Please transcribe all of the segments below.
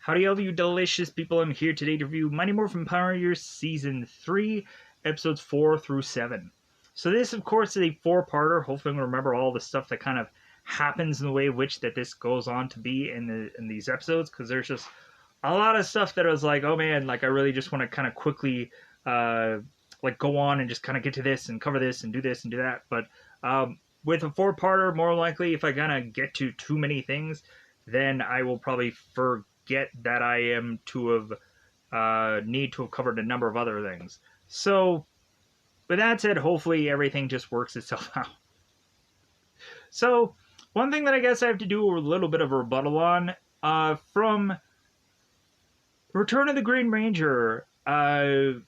Howdy, all of you delicious people. I'm here today to review Mighty Morphin Power Rangers Season 3, Episodes 4 through 7. So this, of course, is a four-parter. Hopefully I'm going to remember all the stuff that kind of happens in the way in which that this goes on to be in these episodes, because there's just a lot of stuff that I was like, oh man, like I really just want to kind of quickly go on and just kind of get to this and cover this and do that. But with a four-parter, more likely, if I kind of get to too many things, then I will probably forget that I am to have need to have covered a number of other things. So, with that said, hopefully everything just works itself out. So, one thing that I guess I have to do a little bit of a rebuttal on, from Return of the Green Ranger, the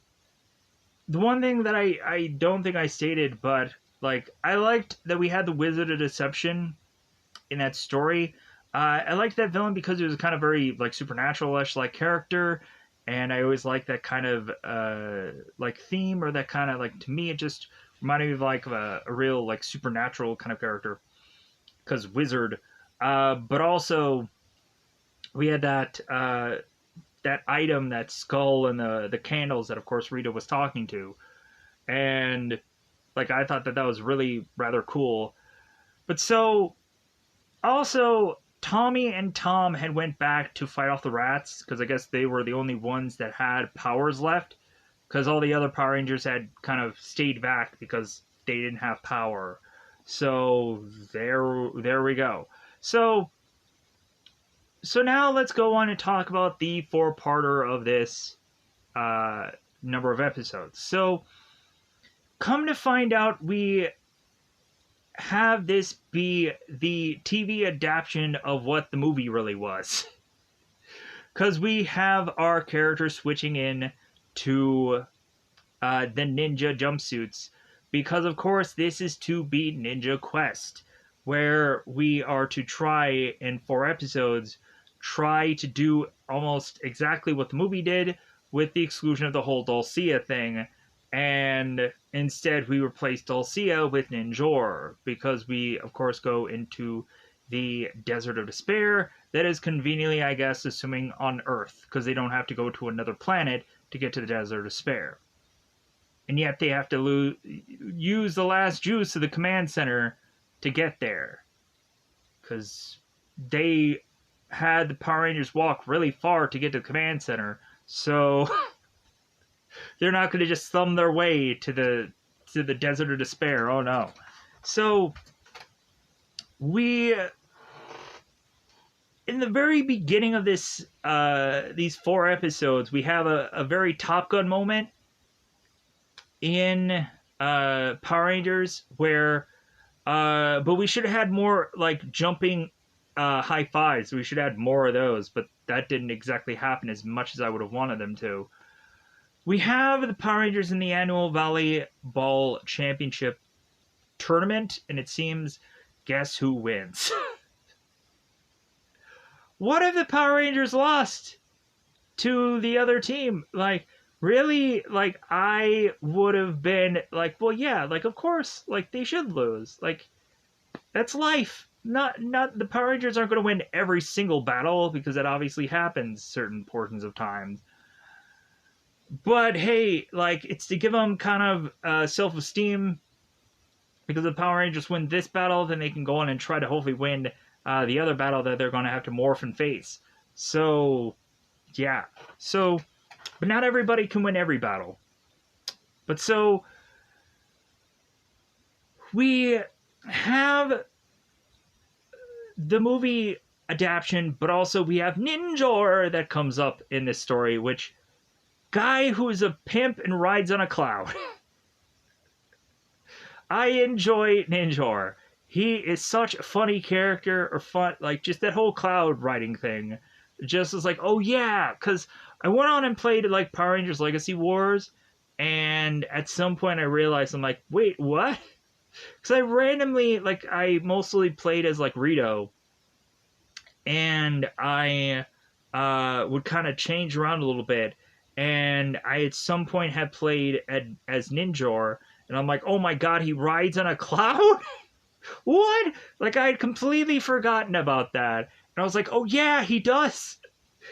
one thing that I don't think I stated, but like I liked that we had the Wizard of Deception in that story. I liked that villain because he was kind of very like supernatural-ish like character, and I always liked that kind of like theme, or that kind of like, to me it just reminded me of like a real like supernatural kind of character, because wizard. But also we had that that item, that skull, and the candles that of course Rita was talking to, and like I thought that that was really rather cool. But so also Tommy and Tom had went back to fight off the rats, because I guess they were the only ones that had powers left, because all the other Power Rangers had kind of stayed back because they didn't have power. So there we go. So now let's go on and talk about the four-parter of this number of episodes. So come to find out, we have this be the TV adaptation of what the movie really was. Because we have our characters switching in to the ninja jumpsuits. Because, of course, this is to be Ninja Quest, where we are to try, in 4 episodes, try to do almost exactly what the movie did, with the exclusion of the whole Dulcia thing. And instead we replace Dulcia with Ninjor, because we, of course, go into the Desert of Despair that is conveniently, I guess, assuming on Earth, because they don't have to go to another planet to get to the Desert of Despair. And yet they have to use the last juice of the command center to get there, because they had the Power Rangers walk really far to get to the command center, so they're not going to just thumb their way to the Desert of Despair. Oh no. So we, in the very beginning of this these 4 episodes, we have a very Top Gun moment in Power Rangers, where but we should have had more like jumping high fives. We should have had more of those, but that didn't exactly happen as much as I would have wanted them to. We have the Power Rangers in the annual Volleyball Championship tournament, and it seems, guess who wins? What if the Power Rangers lost to the other team? Like, really? Like, I would have been like, well, yeah, like, of course, like, they should lose. Like, that's life. Not the Power Rangers aren't going to win every single battle, because that obviously happens certain portions of times. But hey, like, it's to give them kind of self-esteem, because if the Power Rangers win this battle, then they can go on and try to hopefully win the other battle that they're going to have to morph and face. So, yeah. So, but not everybody can win every battle. But so, we have the movie adaptation, but also we have Ninjor that comes up in this story, which, guy who is a pimp and rides on a cloud. I enjoy Ninjor. He is such a funny character, or fun, like, just that whole cloud riding thing. Just is like, oh yeah, because I went on and played like Power Rangers Legacy Wars, and at some point I realized, I'm like, wait, what? Because I randomly, like, I mostly played as like Rito, and I would kind of change around a little bit. And I at some point had played as Ninjor, and I'm like, oh my god, he rides on a cloud? What? Like, I had completely forgotten about that. And I was like, oh yeah, he does.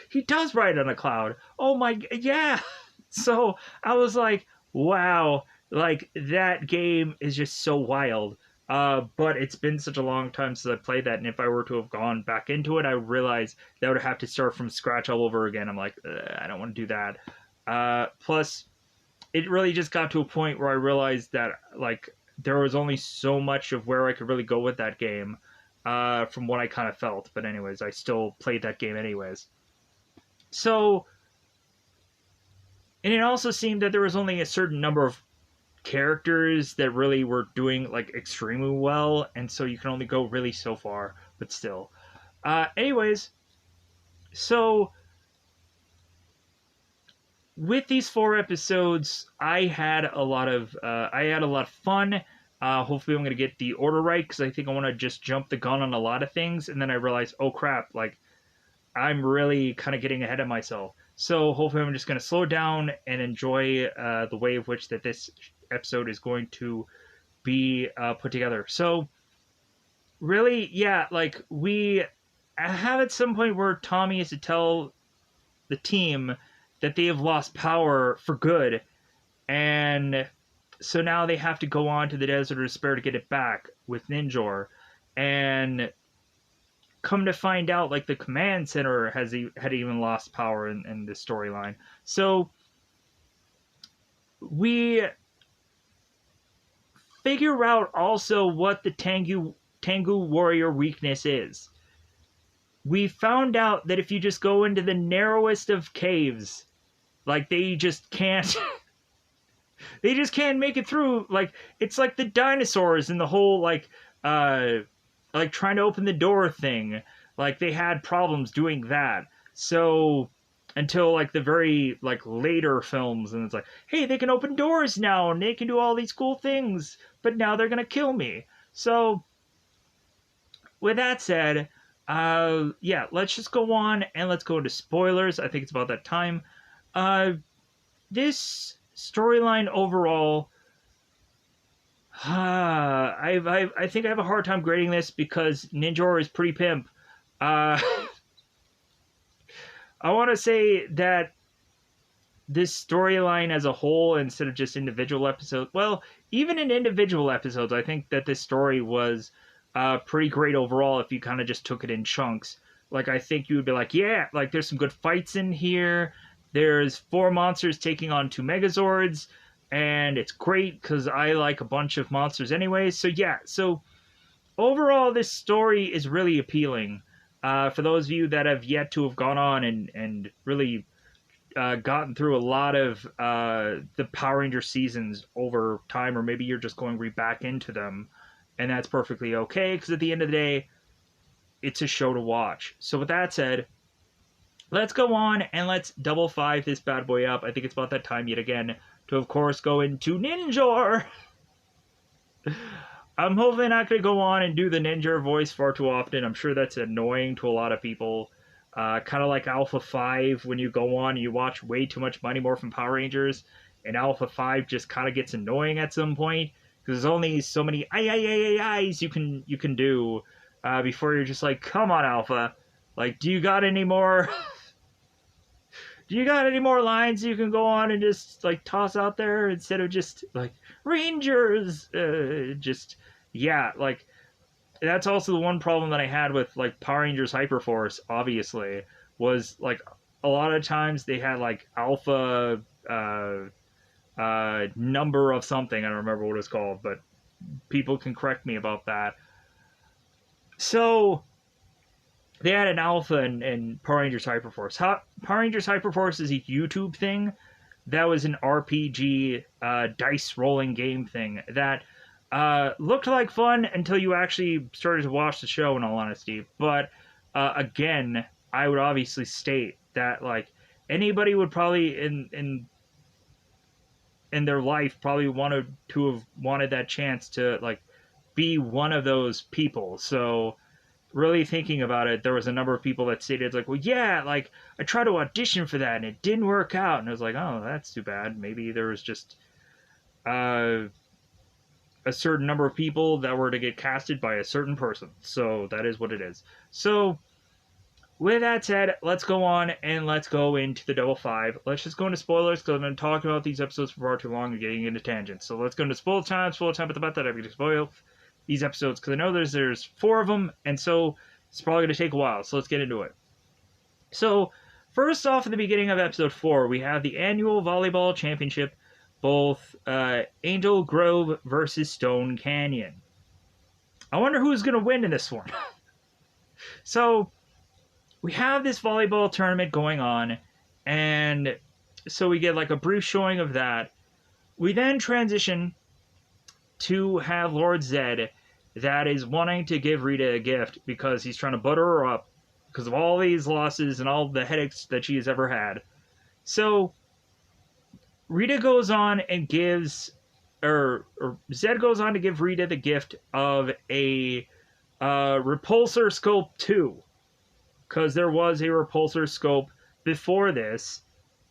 he does ride on a cloud. Oh my, yeah. So I was like, wow, like that game is just so wild. But it's been such a long time since I played that, and if I were to have gone back into it, I realized that I would have to start from scratch all over again. I'm like, I don't want to do that. Plus, it really just got to a point where I realized that like there was only so much of where I could really go with that game, from what I kind of felt. But anyways, I still played that game anyways. So, and it also seemed that there was only a certain number of characters that really were doing like extremely well, and so you can only go really so far. But still, anyways, so with these 4 episodes, I had a lot of fun. Hopefully, I'm gonna get the order right because I think I want to just jump the gun on a lot of things, and then I realized, oh crap, like I'm really kind of getting ahead of myself. So hopefully, I'm just gonna slow down and enjoy the way of which that this episode is going to be put together. So really, yeah, like we have at some point where Tommy is to tell the team that they have lost power for good, and so now they have to go on to the Desert of Despair to get it back with Ninjor, and come to find out, like the command center had even lost power in this storyline. So we figure out also what the Tengu warrior weakness is. We found out that if you just go into the narrowest of caves, like they just can't they just can't make it through. Like it's like the dinosaurs and the whole like trying to open the door thing. Like they had problems doing that. So until like the very like later films, and it's like, hey, they can open doors now and they can do all these cool things, but now they're gonna kill me. So with that said, yeah, let's just go on and let's go into spoilers. I think it's about that time. This storyline overall, I think I have a hard time grading this because Ninjor is pretty pimp. Uh, I want to say that this storyline as a whole, instead of just individual episodes, well, even in individual episodes, I think that this story was pretty great overall if you kind of just took it in chunks. Like, I think you would be like, yeah, like there's some good fights in here. There's 4 monsters taking on 2 Megazords, and it's great because I like a bunch of monsters anyway. So, yeah, so overall, this story is really appealing. For those of you that have yet to have gone on and really gotten through a lot of the Power Ranger seasons over time, or maybe you're just going right back into them, and that's perfectly okay, because at the end of the day, it's a show to watch. So with that said, let's go on and let's double five this bad boy up. I think it's about that time yet again to, of course, go into Ninjor. I'm hopefully not going to go on and do the Ninjor voice far too often. I'm sure that's annoying to a lot of people. Kind of like Alpha 5, when you go on and you watch way too much Mighty Morphin Power Rangers, and Alpha 5 just kind of gets annoying at some point, because there's only so many eyes you can do before you're just like, come on, Alpha. Like, do you got any more... do you got any more lines you can go on and just, like, toss out there instead of just, like, Rangers? Just, yeah, like... That's also the one problem that I had with like Power Rangers Hyperforce, obviously, was like a lot of times they had like alpha number of something. I don't remember what it's called, but people can correct me about that. So they had an alpha in Power Rangers Hyperforce. Power Rangers Hyperforce is a YouTube thing. That was an RPG dice rolling game thing that looked like fun until you actually started to watch the show, in all honesty. But again, I would obviously state that like anybody would probably in their life probably wanted to have wanted that chance to like be one of those people. So really thinking about it, there was a number of people that stated like, well, yeah, like I tried to audition for that and it didn't work out, and I was like, oh, that's too bad. Maybe there was just a certain number of people that were to get casted by a certain person. So that is what it is. So with that said, let's go on and let's go into the double five. Let's just go into spoilers because I've been talking about these episodes for far too long and getting into tangents. So let's go into spoil time at the bet that I'm going to spoil these episodes because I know there's 4 of them, and so it's probably going to take a while. So let's get into it. So first off, at the beginning of episode 4, we have the annual volleyball championship, both Angel Grove versus Stone Canyon. I wonder who's going to win in this one. So we have this volleyball tournament going on, and so we get like a brief showing of that. We then transition to have Lord Zed that is wanting to give Rita a gift because he's trying to butter her up because of all these losses and all the headaches that she has ever had. So Rita goes on and gives, or Zed goes on to give Rita the gift of a repulsor scope 2. Because there was a repulsor scope before this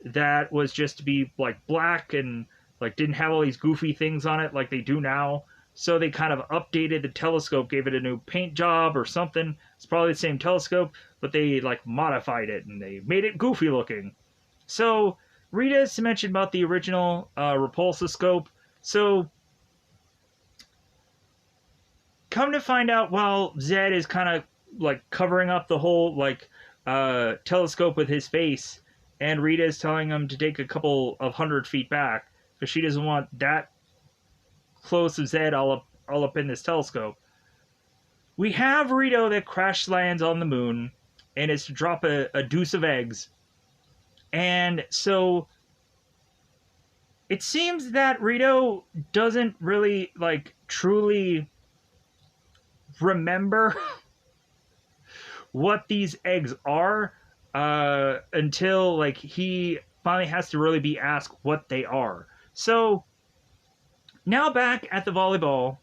that was just to be like black and like didn't have all these goofy things on it like they do now. So they kind of updated the telescope, gave it a new paint job or something. It's probably the same telescope, but they like modified it and they made it goofy looking. So Rita's mentioned about the original repulsor scope. So come to find out, while Zed is kind of like covering up the whole like telescope with his face, and Rita is telling him to take a couple of 100 feet back because she doesn't want that close of Zed all up in this telescope. We have Rito that crash lands on the moon and is to drop a deuce of eggs, and so it seems that Rito doesn't really like truly remember what these eggs are until like he finally has to really be asked what they are. So now back at the volleyball,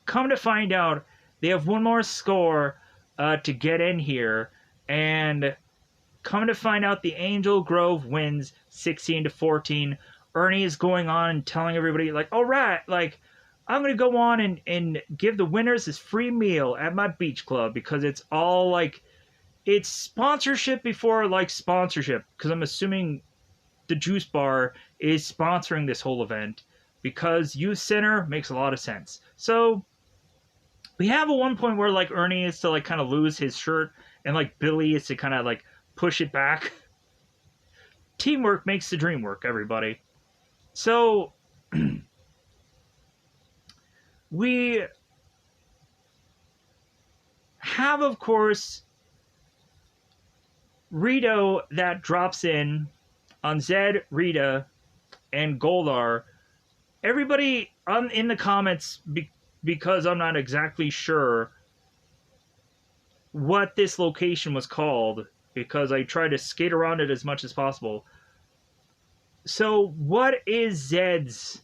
come to find out they have one more score to get in here, and come to find out the Angel Grove wins 16-14. Ernie is going on and telling everybody like, all right, like I'm going to go on and give the winners this free meal at my beach club because it's all like, it's sponsorship before like sponsorship, because I'm assuming the juice bar is sponsoring this whole event because youth center makes a lot of sense. So we have a one point where like Ernie is to like kind of lose his shirt and like Billy is to kind of like push it back. Teamwork makes the dream work, everybody. So we have, of course, Rito that drops in on Zed, Rita, and Goldar. Everybody in the comments, because I'm not exactly sure what this location was called, because I tried to skate around it as much as possible. So what is Zed's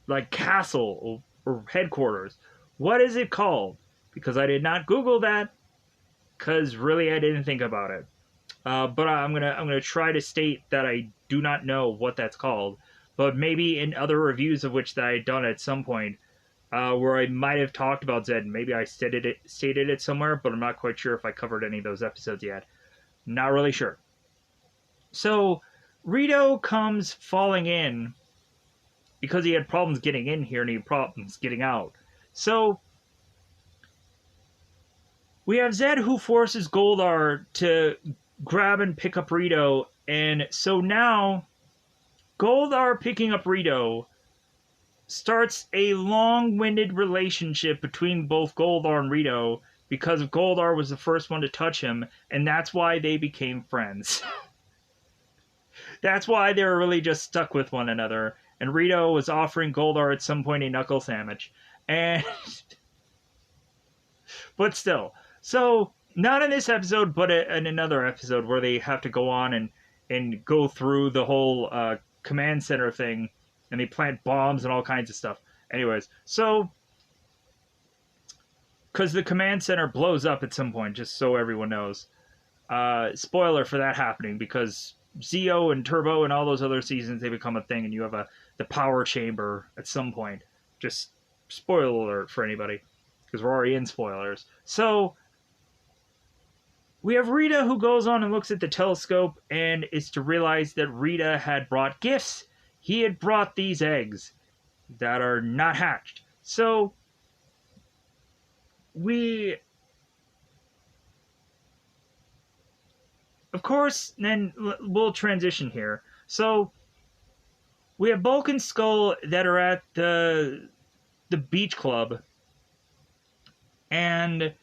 like castle or headquarters? What is it called? Because I did not Google that, because really I didn't think about it. But I'm gonna try to state that I do not know what that's called. But maybe in other reviews of which that I'd done at some point, where I might have talked about Zed, and maybe I stated it somewhere, but I'm not quite sure if I covered any of those episodes yet. Not really sure. So Rito comes falling in because he had problems getting in here and he had problems getting out. So we have Zed who forces Goldar to grab and pick up Rito, and so now Goldar picking up Rito starts a long-winded relationship between both Goldar and Rito because Goldar was the first one to touch him, and that's why they became friends. That's why they were really just stuck with one another, and Rito was offering Goldar at some point a knuckle sandwich. And but still. So, not in this episode, but in another episode where they have to go on and go through the whole command center thing, and they plant bombs and all kinds of stuff. Anyways, so because the command center blows up at some point, just so everyone knows. Spoiler for that happening, because Zeo and Turbo and all those other seasons, they become a thing, and you have the power chamber at some point. Just spoiler alert for anybody, because we're already in spoilers. So we have Rita who goes on and looks at the telescope and is to realize that Rita had brought gifts. He had brought these eggs that are not hatched. So we, of course, then we'll transition here. So we have Bulk and Skull that are at the beach club, and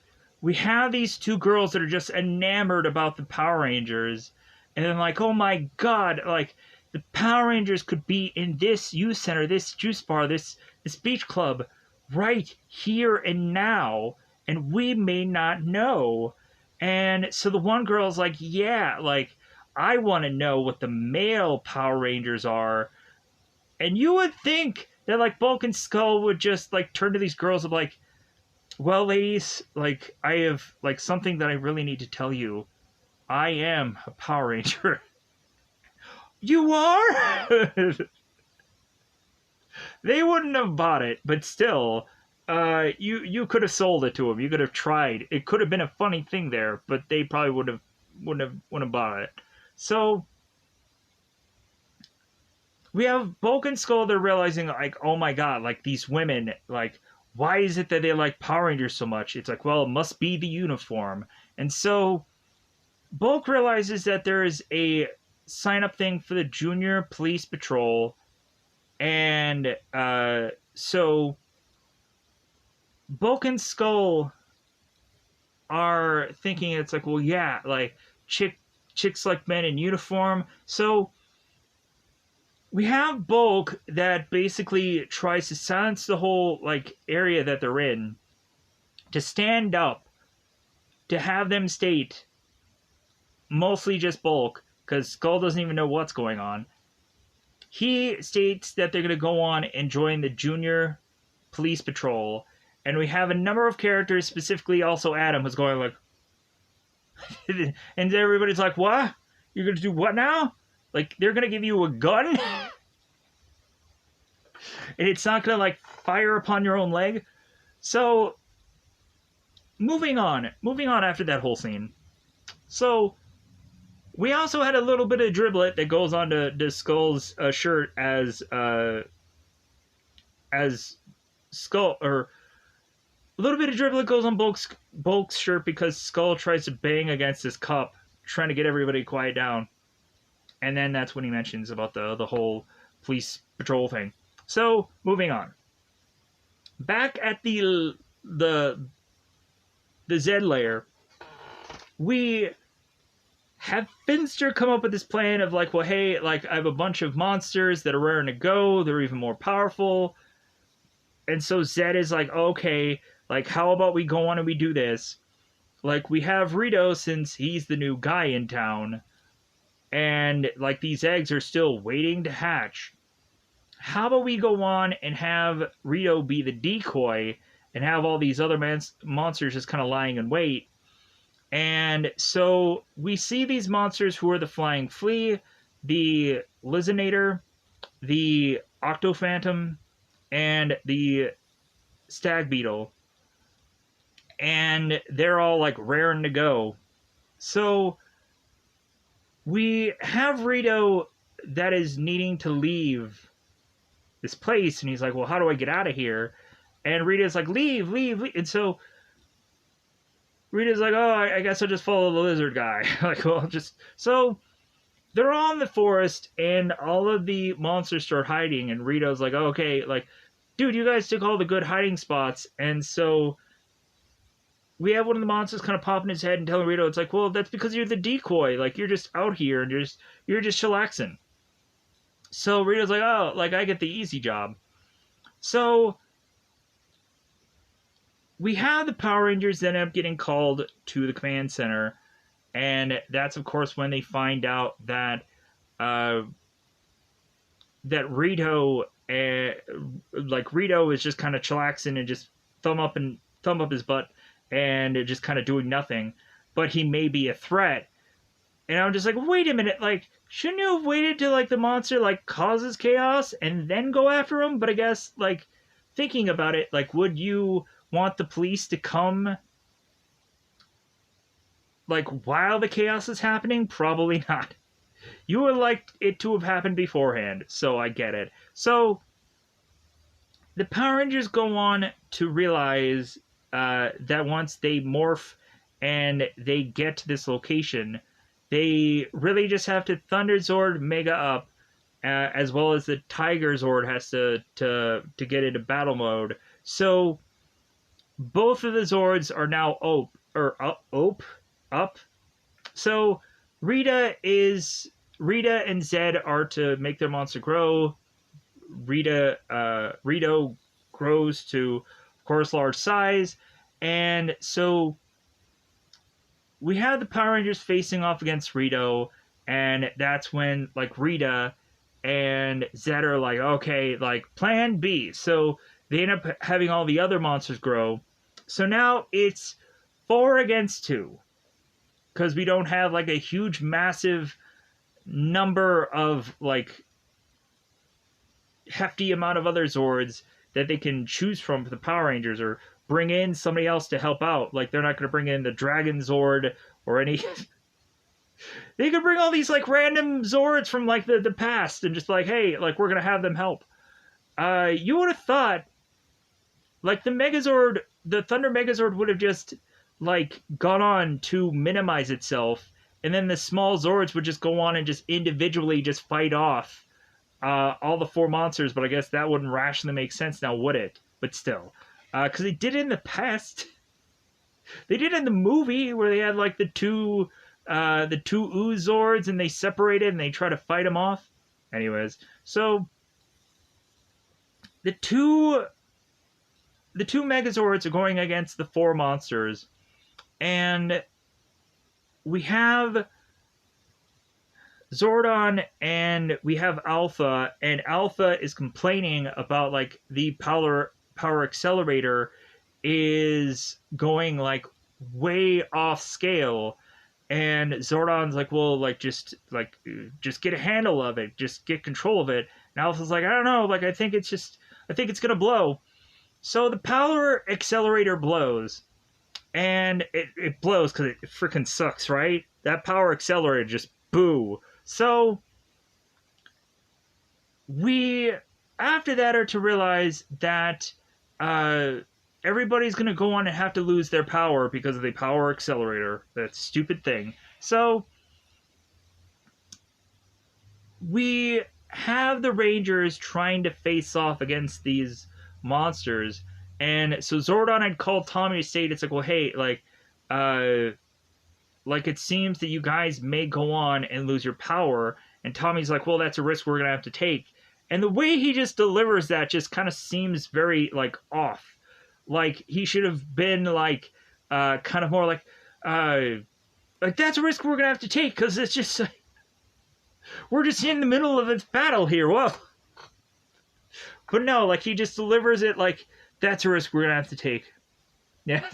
we have these two girls that are just enamored about the Power Rangers, and then like, oh my god, like the Power Rangers could be in this youth center, this juice bar, this beach club, right here and now, and we may not know. And so the one girl's like, yeah, like I want to know what the male Power Rangers are. And you would think that like Bulk and Skull would just like turn to these girls and be like, well, ladies, like I have like something that I really need to tell you. I am a Power Ranger. You are? They wouldn't have bought it, but still, you could have sold it to them. You could have tried. It could have been a funny thing there, but they probably wouldn't have bought it. So we have Bulk and Skull. They're realizing like, oh my god, like these women, like why is it that they like Power Rangers so much? It's like, well, it must be the uniform. And so Bulk realizes that there is a sign up thing for the Junior Police Patrol, and so Bulk and Skull are thinking it's like, well, yeah, like chicks like men in uniform. So we have Bulk that basically tries to silence the whole like area that they're in, to stand up, to have them state, mostly just Bulk, because Skull doesn't even know what's going on. He states that they're going to go on and join the Junior Police Patrol, and we have a number of characters, specifically also Adam, who's going like, and everybody's like, what? You're going to do what now? Like, they're going to give you a gun? And it's not going to, like, fire upon your own leg? So, moving on after that whole scene. So, we also had a little bit of driblet that goes on to Skull's shirt as Skull, or a little bit of driblet goes on Bulk's shirt because Skull tries to bang against his cup, trying to get everybody to quiet down. And then that's when he mentions about the whole police patrol thing. So, moving on. Back at the Z layer, we have Finster come up with this plan of like, well, hey, like I have a bunch of monsters that are raring to go. They're even more powerful. And so Zed is like, okay, like how about we go on and we do this? Like we have Rito, since he's the new guy in town, and like these eggs are still waiting to hatch. How about we go on and have Rito be the decoy and have all these other monsters just kind of lying in wait? And so we see these monsters who are the Flying Flea, the Lizinator, the Octophantom, and the Stag Beetle. And they're all like raring to go. So we have Rito that is needing to leave this place, and he's like, well, how do I get out of here? And Rita's like, leave. And so Rita's like, oh, I guess I'll just follow the lizard guy. Like, well, just... So they're all in the forest, and all of the monsters start hiding, and Rita's like, oh, okay, like, dude, you guys took all the good hiding spots. And so we have one of the monsters kind of popping his head and telling Rito, it's like, well, that's because you're the decoy. Like, you're just out here, and you're just chillaxing. So Rito's like, oh, like, I get the easy job. So we have the Power Rangers that end up getting called to the command center, and that's, of course, when they find out that that Rito, like, Rito is just kind of chillaxing and just thumb up his butt and just kind of doing nothing, but he may be a threat. And I'm just like, wait a minute, like, shouldn't you have waited till, like, the monster, like, causes chaos and then go after him? But I guess, like, thinking about it, like, would you want the police to come like while the chaos is happening? Probably not. You would like it to have happened beforehand, so I get it. So the Power Rangers go on to realize that once they morph and they get to this location, they really just have to Thunder Zord Mega up, as well as the Tiger Zord has to get into battle mode. So both of the Zords are now up. So Rita and Zed are to make their monster grow. Rito grows to, of course, large size, and so we have the Power Rangers facing off against Rito, and that's when like Rita and Zed are like, okay, like Plan B. So they end up having all the other monsters grow. So now it's 4 against 2 because we don't have like a huge, massive number of like hefty amount of other Zords that they can choose from for the Power Rangers or bring in somebody else to help out. Like, they're not going to bring in the Dragon Zord or any... They could bring all these, like, random Zords from, like, the past and just, like, hey, like, we're going to have them help. You would have thought, like, the Megazord, the Thunder Megazord would have just, like, gone on to minimize itself, and then the small Zords would just go on and just individually just fight off all the 4 monsters, but I guess that wouldn't rationally make sense now, would it? But still. Because they did it in the past. They did it in the movie where they had, like, the two Ooze Zords, and they separated and they try to fight them off. Anyways, so the two Megazords are going against the 4 monsters, and we have Zordon and we have Alpha, and Alpha is complaining about like the power accelerator is going like way off scale, and Zordon's like, well, like just get a handle of it, just get control of it. And Alpha's like, I don't know, like I think it's gonna blow. So the power accelerator blows, and it blows because it freaking sucks, right? That power accelerator just boo. So we, after that, are to realize that everybody's going to go on and have to lose their power because of the power accelerator. That stupid thing. So we have the Rangers trying to face off against these monsters. And so Zordon had called Tommy to say, it's like, well, hey, like, it seems that you guys may go on and lose your power. And Tommy's like, well, that's a risk we're going to have to take. And the way he just delivers that just kind of seems very, like, off. Like, he should have been, like, kind of more like, that's a risk we're going to have to take, because it's just, we're just in the middle of this battle here, whoa. But no, like, he just delivers it like, that's a risk we're going to have to take. Yeah,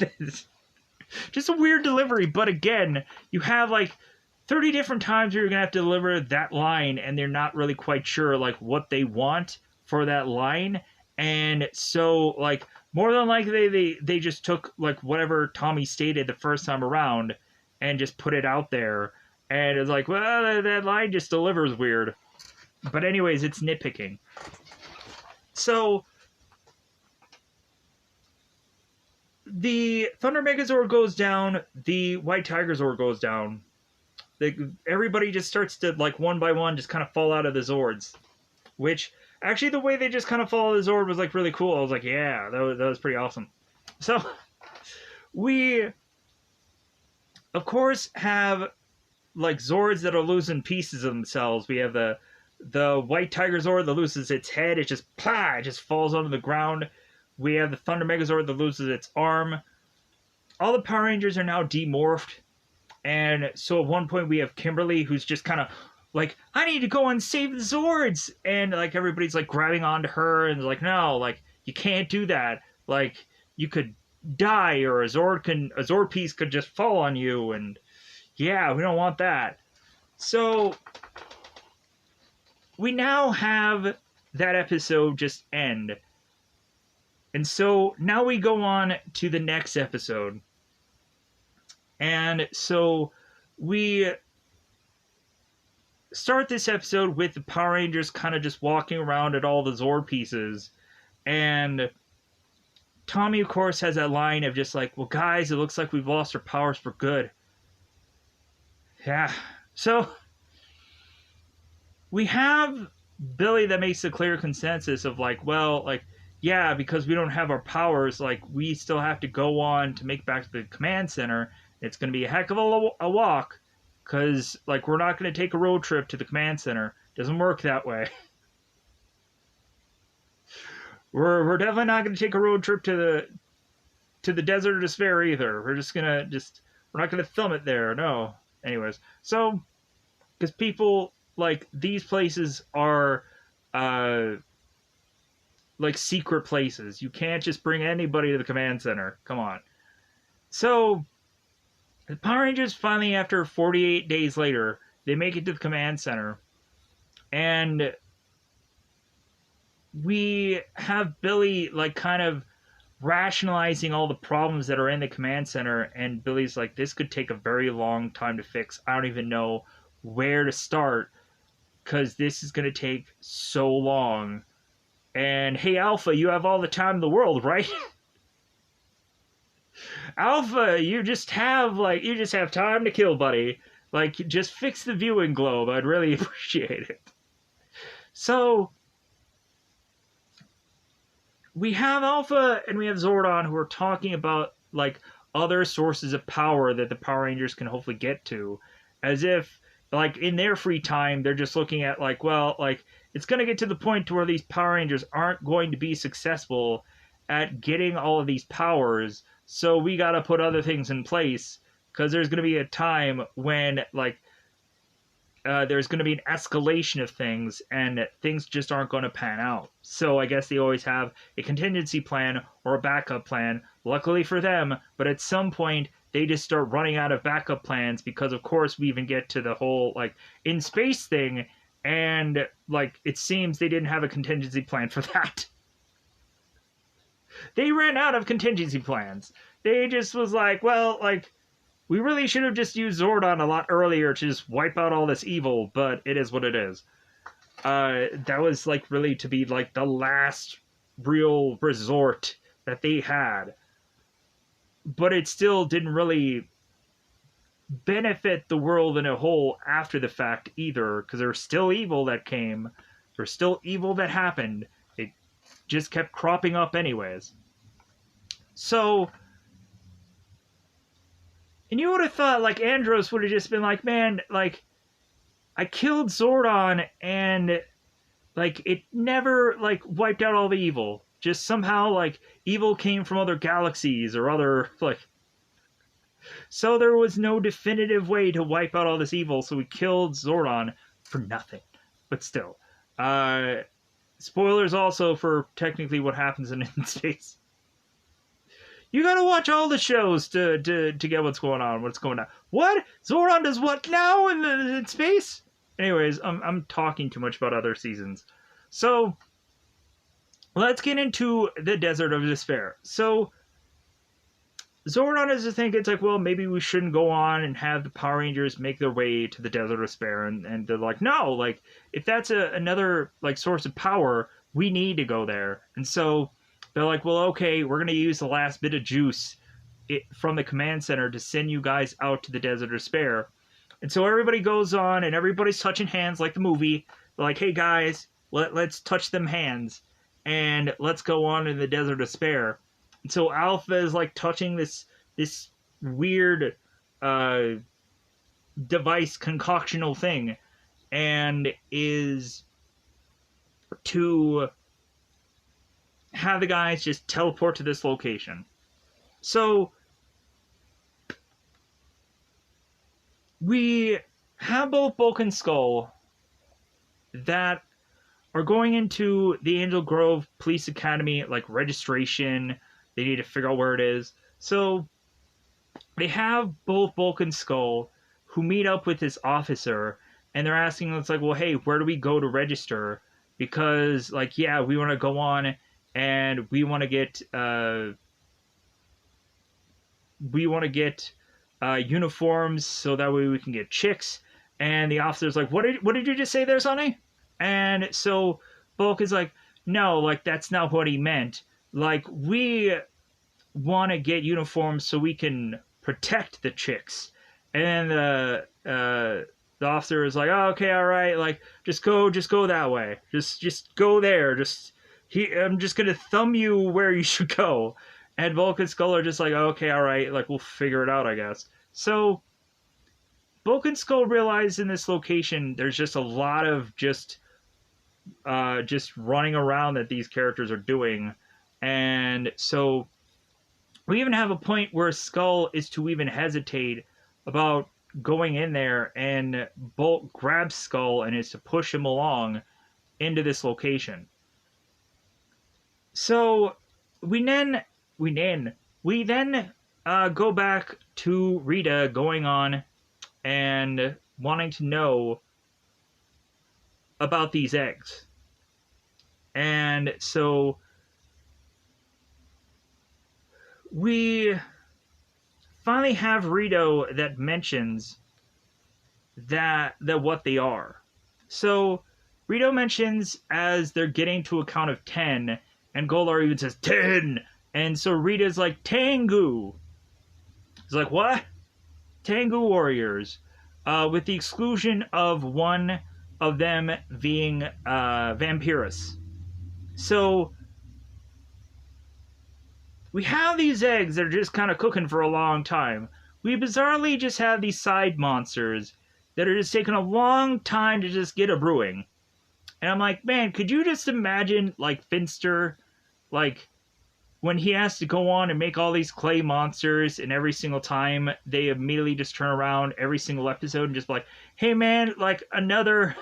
just a weird delivery, but again, you have like 30 different times where you're gonna have to deliver that line, and they're not really quite sure like what they want for that line, and so like more than likely they just took like whatever Tommy stated the first time around and just put it out there, and it's like, well, that line just delivers weird. But anyways, it's nitpicking. So the Thunder Megazord goes down, the White Tiger Zord goes down. Everybody just starts to, like, one by one, just kind of fall out of the Zords. Which, actually, the way they just kind of fall out of the Zord was, like, really cool. I was like, yeah, that was pretty awesome. So, we, of course, have, like, Zords that are losing pieces of themselves. We have the White Tiger Zord that loses its head. It just, it just falls onto the ground. We have the Thunder Megazord that loses its arm. All the Power Rangers are now demorphed. And so at one point we have Kimberly, who's just kind of like, I need to go and save the Zords. And like everybody's like grabbing onto her and like, no, like you can't do that. Like you could die, or a Zord piece could just fall on you. And yeah, we don't want that. So we now have that episode just end. And so now we go on to the next episode. And so we start this episode with the Power Rangers kind of just walking around at all the Zord pieces. And Tommy, of course, has that line of just like, well, guys, it looks like we've lost our powers for good. Yeah. So we have Billy that makes a clear consensus of like, well, like, yeah, because we don't have our powers, like, we still have to go on to make back to the command center. It's going to be a heck of a walk, because, like, we're not going to take a road trip to the command center. Doesn't work that way. We're definitely not going to take a road trip to the Desert of Despair either. We're not going to film it there. No. Anyways, so because people like these places are like secret places. You can't just bring anybody to the command center. Come on. So the Power Rangers finally, after 48 days later, they make it to the command center, and we have Billy like kind of rationalizing all the problems that are in the command center, and Billy's like, this could take a very long time to fix. I don't even know where to start because this is going to take so long. And hey, Alpha, you have all the time in the world, right? Alpha, you just have time to kill, buddy. Like, just fix the viewing globe. I'd really appreciate it. So we have Alpha and we have Zordon who are talking about like other sources of power that the Power Rangers can hopefully get to, as if like in their free time they're just looking at like, well, like it's going to get to the point to where these Power Rangers aren't going to be successful at getting all of these powers, so we got to put other things in place because there's going to be a time when like there's going to be an escalation of things and things just aren't going to pan out. So I guess they always have a contingency plan or a backup plan, luckily for them, but at some point they just start running out of backup plans because of course we even get to the whole like in space thing, and like it seems they didn't have a contingency plan for that. They ran out of contingency plans. They just was like, well, like we really should have just used Zordon a lot earlier to just wipe out all this evil, but it is what it is. That was like really to be like the last real resort that they had. But it still didn't really benefit the world in a whole after the fact either, because there's still evil that came. There's still evil that happened. It just kept cropping up anyways. So, and you would have thought, like, Andros would have just been like, man, like, I killed Zordon, and, like, it never, like, wiped out all the evil. Just somehow, like, evil came from other galaxies or other, like... So there was no definitive way to wipe out all this evil, so we killed Zordon for nothing. But still. Spoilers also for technically what happens in space. You gotta watch all the shows to get what's going on. What? Zordon does what now in space? Anyways, I'm talking too much about other seasons. So, let's get into the Desert of Despair. So, Zordon is to think, it's like, well, maybe we shouldn't go on and have the Power Rangers make their way to the Desert of Despair. And they're like, no, like, if that's another, like, source of power, we need to go there. And so... they're like, well, okay, we're going to use the last bit of juice from the command center to send you guys out to the Desert of Despair. And so everybody goes on, and everybody's touching hands like the movie. They're like, hey, guys, let's touch them hands, and let's go on in the Desert of Despair. And so Alpha is, like, touching this weird device concoctional thing, and is to... have the guys just teleport to this location. So, we have both Bulk and Skull that are going into the Angel Grove Police Academy, like, registration. They need to figure out where it is. So, they have both Bulk and Skull who meet up with this officer, and they're asking, it's like, well, hey, where do we go to register? Because, like, yeah, we want to go on... and we want to get uniforms so that way we can get chicks. And the officer's like, what did you just say there, Sonny? And so Bulk is like, no, like that's not what he meant. Like we want to get uniforms so we can protect the chicks. And the officer is like, oh, okay, all right, like just go that way. Just go there. I'm just gonna thumb you where you should go. And Bulk and Skull are just like, oh, okay, all right, like we'll figure it out, I guess. So Bulk and Skull realize in this location there's just a lot of just running around that these characters are doing. And so we even have a point where Skull is to even hesitate about going in there, and Bulk grabs Skull and is to push him along into this location. So we then go back to Rita going on and wanting to know about these eggs. And so we finally have Rito that mentions that what they are. So Rito mentions as they're getting to a count of 10, and Golar even says 10. And so Rita's like, Tengu. He's like, what? Tengu warriors. With the exclusion of one of them being Vampirus. So we have these eggs that are just kind of cooking for a long time. We bizarrely just have these side monsters that are just taking a long time to just get a brewing. And I'm like, man, could you just imagine, like, Finster, like, when he has to go on and make all these clay monsters, and every single time they immediately just turn around every single episode and just be like, hey man, like another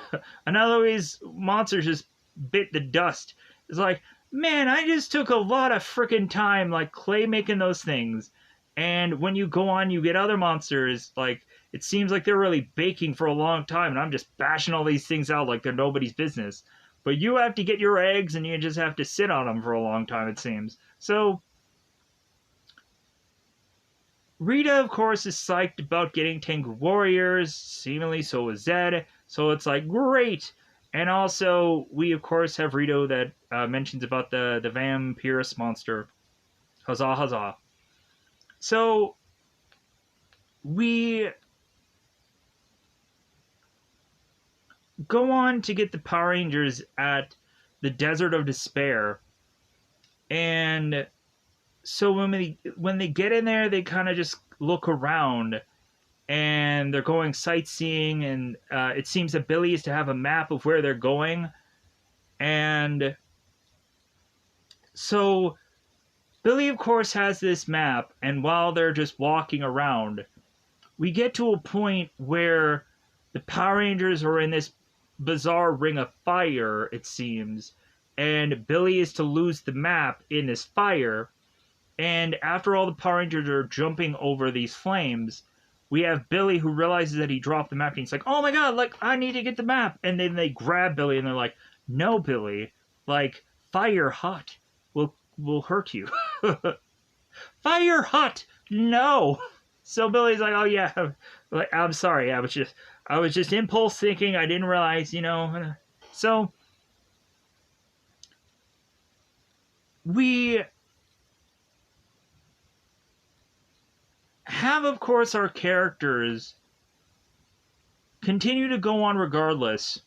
of these monsters just bit the dust. It's like, man, I just took a lot of freaking time, like, clay making those things. And when you go on, you get other monsters, like, it seems like they're really baking for a long time, and I'm just bashing all these things out like they're nobody's business. But you have to get your eggs, and you just have to sit on them for a long time, it seems. So Rita, of course, is psyched about getting Tengu warriors. Seemingly so is Zed. So it's like, great. And also, we, of course, have Rito that mentions about the Vampirus monster. Huzzah, huzzah. So we go on to get the Power Rangers at the Desert of Despair. And so when they get in there, they kind of just look around, and they're going sightseeing, and it seems that Billy is to have a map of where they're going. And so Billy, of course, has this map, and while they're just walking around, we get to a point where the Power Rangers are in this bizarre ring of fire, it seems, and Billy is to lose the map in this fire. And after all the Power Rangers are jumping over these flames, we have Billy who realizes that he dropped the map, and he's like, oh my god, like, I need to get the map. And then they grab Billy, and they're like, no, Billy, like, fire hot will hurt you. Fire hot, no. So Billy's like, oh yeah, like, I'm sorry, I was just impulse thinking, I didn't realize, you know. So we have, of course, our characters continue to go on regardless,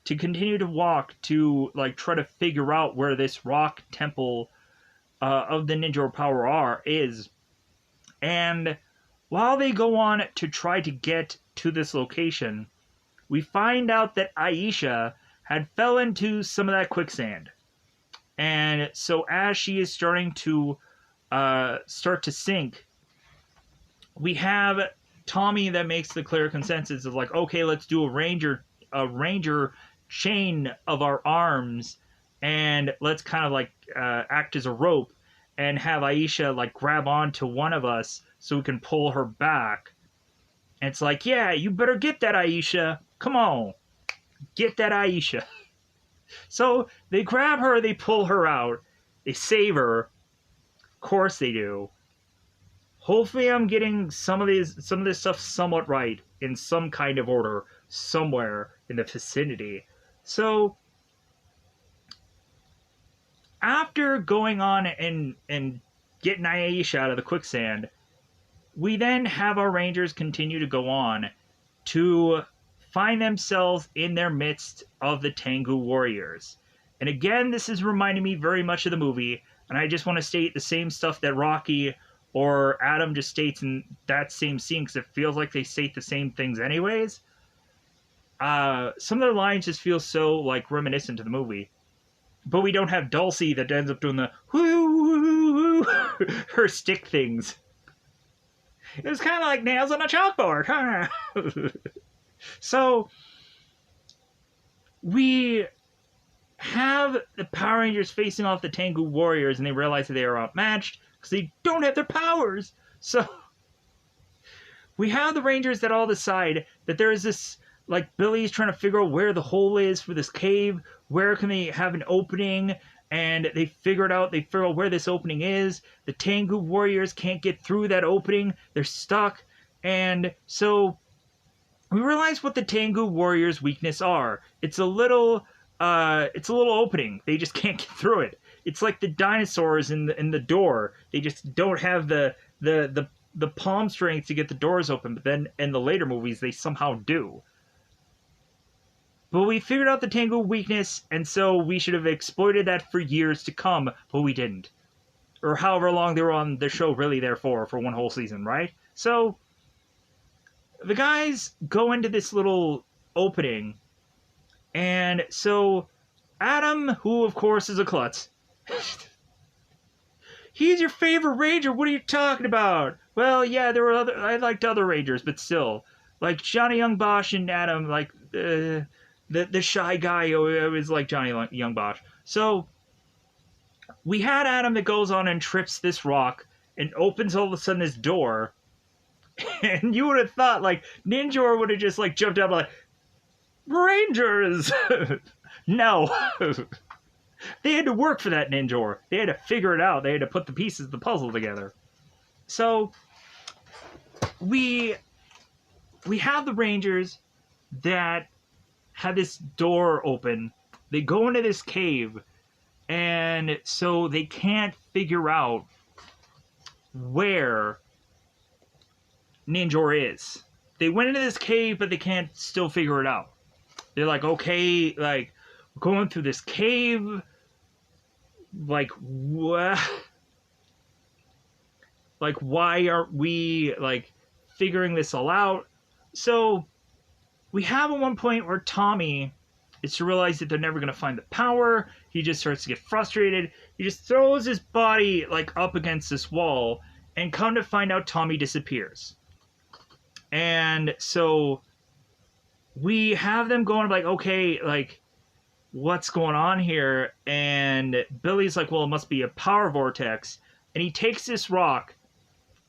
to continue to walk to, like, try to figure out where this rock temple of the Ninja Power is. And while they go on to try to get to this location, we find out that Aisha had fell into some of that quicksand. And so as she is starting to sink, we have Tommy that makes the clear consensus of like, okay, let's do a ranger chain of our arms, and let's kind of like act as a rope and have Aisha like grab onto one of us so we can pull her back. And it's like, yeah, you better get that Aisha. Come on, get that Aisha. So they grab her, they pull her out, they save her. Of course they do. Hopefully I'm getting some of this stuff somewhat right in some kind of order somewhere in the vicinity. So after going on and getting Aisha out of the quicksand, we then have our Rangers continue to go on to find themselves in their midst of the Tengu warriors. And again, this is reminding me very much of the movie, and I just want to state the same stuff that Rocky or Adam just states in that same scene, because it feels like they state the same things anyways. Some of their lines just feel so like reminiscent to the movie. But we don't have Dulcie that ends up doing the whoo, her stick things. It was kind of like nails on a chalkboard, huh? So we have the Power Rangers facing off the Tengu warriors, and they realize that they are outmatched because they don't have their powers. So we have the Rangers that all decide that there is this, like, Billy's trying to figure out where the hole is for this cave, where can they have an opening, and they figure out where this opening is. The Tengu warriors can't get through that opening, they're stuck, and so we realize what the Tengu warriors' weakness are. It's a little opening. They just can't get through it. It's like the dinosaurs in the door. They just don't have the palm strength to get the doors open. But then in the later movies, they somehow do. But we figured out the Tengu weakness, and so we should have exploited that for years to come, but we didn't. Or however long they were on the show really there for one whole season, right? So the guys go into this little opening, and so Adam, who of course is a klutz, he's your favorite Ranger, what are you talking about? Well, yeah, there were I liked other Rangers, but still, like Johnny Young Bosch and Adam, like the shy guy who was like Johnny Young Bosch. So we had Adam that goes on and trips this rock and opens all of a sudden this door. And you would have thought, like, Ninja would have just, like, jumped up, like, Rangers! No. They had to work for that Ninja. They had to figure it out. They had to put the pieces of the puzzle together. So, we have the Rangers that have this door open. They go into this cave, and so they can't figure out where Ninja is. They went into this cave, but they can't still figure it out. They're like, okay, like, going through this cave, like, what? Like, why aren't we, like, figuring this all out? So we have at one point where Tommy is to realize that they're never going to find the power. He just starts to get frustrated. He just throws his body, like, up against this wall, and come to find out Tommy disappears. And so we have them going like, okay, like, what's going on here? And Billy's like, well, it must be a power vortex. And he takes this rock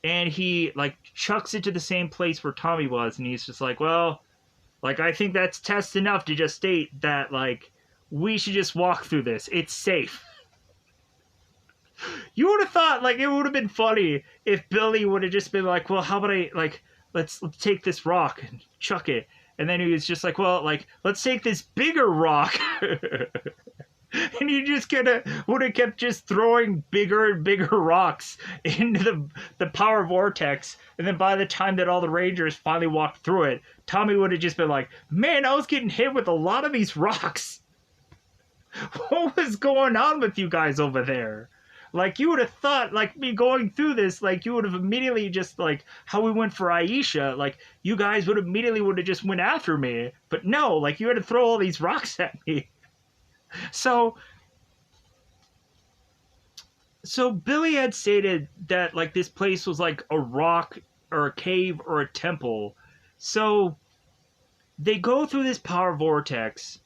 and he, like, chucks it to the same place where Tommy was. And he's just like, well, like, I think that's test enough to just state that, like, we should just walk through this. It's safe. You would have thought, like, it would have been funny if Billy would have just been like, well, how about let's take this rock and chuck it. And then he was just like, well, like, let's take this bigger rock. And he just would have kept just throwing bigger and bigger rocks into the power vortex. And then by the time that all the Rangers finally walked through it, Tommy would have just been like, man, I was getting hit with a lot of these rocks. What was going on with you guys over there? Like, you would have thought, like, me going through this, like, you would have immediately just, like, how we went for Aisha, like, you guys would have just went after me. But no, like, you had to throw all these rocks at me. So Billy had stated that, like, this place was, like, a rock or a cave or a temple. So they go through this power vortex,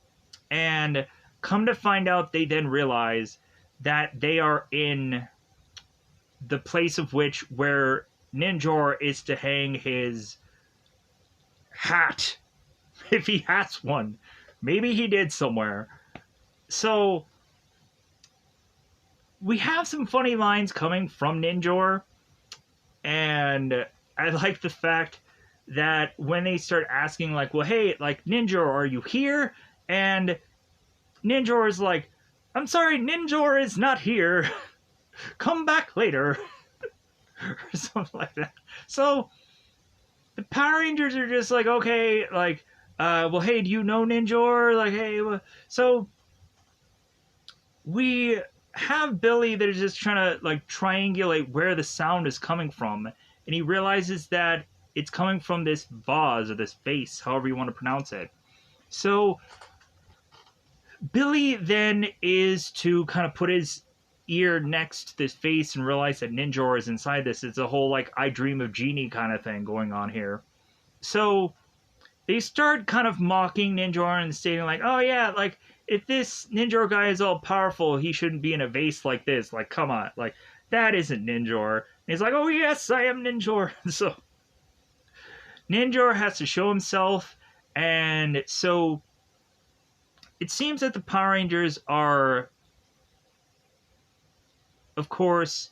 and come to find out, they then realize that they are in the place of where Ninja is to hang his hat, if he has one. Maybe he did somewhere. So we have some funny lines coming from Ninja, And I like the fact that when they start asking, like, well, hey, like, Ninjor, are you here? And Ninjor is like, I'm sorry, Ninjor is not here. Come back later. Or something like that. So the Power Rangers are just like, okay, like, well, hey, do you know Ninjor? Like, hey, so we have Billy that is just trying to like triangulate where the sound is coming from, and he realizes that it's coming from this vase or this vase, however you want to pronounce it. So Billy then is to kind of put his ear next to this face and realize that Ninjor is inside this. It's a whole like I Dream of Genie kind of thing going on here. So they start kind of mocking Ninjor and stating like, oh yeah, like if this Ninjor guy is all powerful, he shouldn't be in a vase like this. Like, come on, like that isn't Ninjor. And he's like, oh yes, I am Ninjor. So Ninjor has to show himself, and so it seems that the Power Rangers are, of course,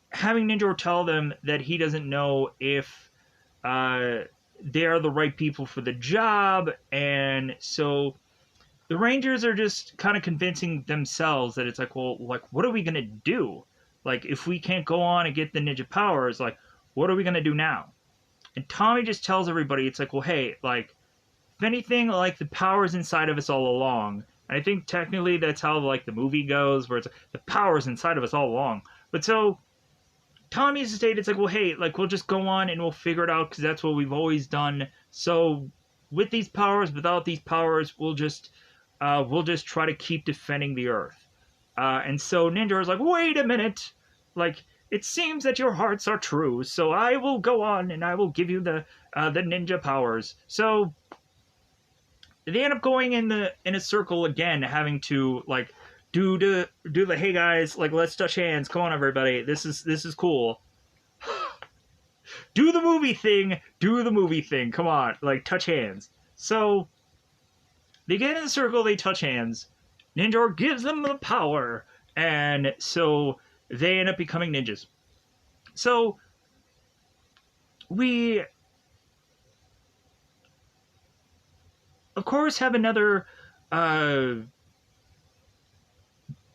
having Ninjor tell them that he doesn't know if they are the right people for the job, and so the Rangers are just kind of convincing themselves that it's like, well, like, what are we gonna do? Like, if we can't go on and get the ninja powers, like, what are we gonna do now? And Tommy just tells everybody, it's like, well, hey, like, if anything, like, the power's inside of us all along. And I think technically that's how, like, the movie goes, where it's like, the power's inside of us all along. But so Tommy's stated, it's like, well, hey, like, we'll just go on and we'll figure it out because that's what we've always done. So with these powers, without these powers, we'll just try to keep defending the Earth. And so Ninja is like, wait a minute, like, it seems that your hearts are true, so I will go on and I will give you the ninja powers. So they end up going in a circle again, having to like do the hey guys, like, let's touch hands. Come on, everybody, this is cool. Do the movie thing. Come on, like, touch hands. So they get in a circle, they touch hands. Ninjor gives them the power, and so they end up becoming ninjas. So we, of course, have another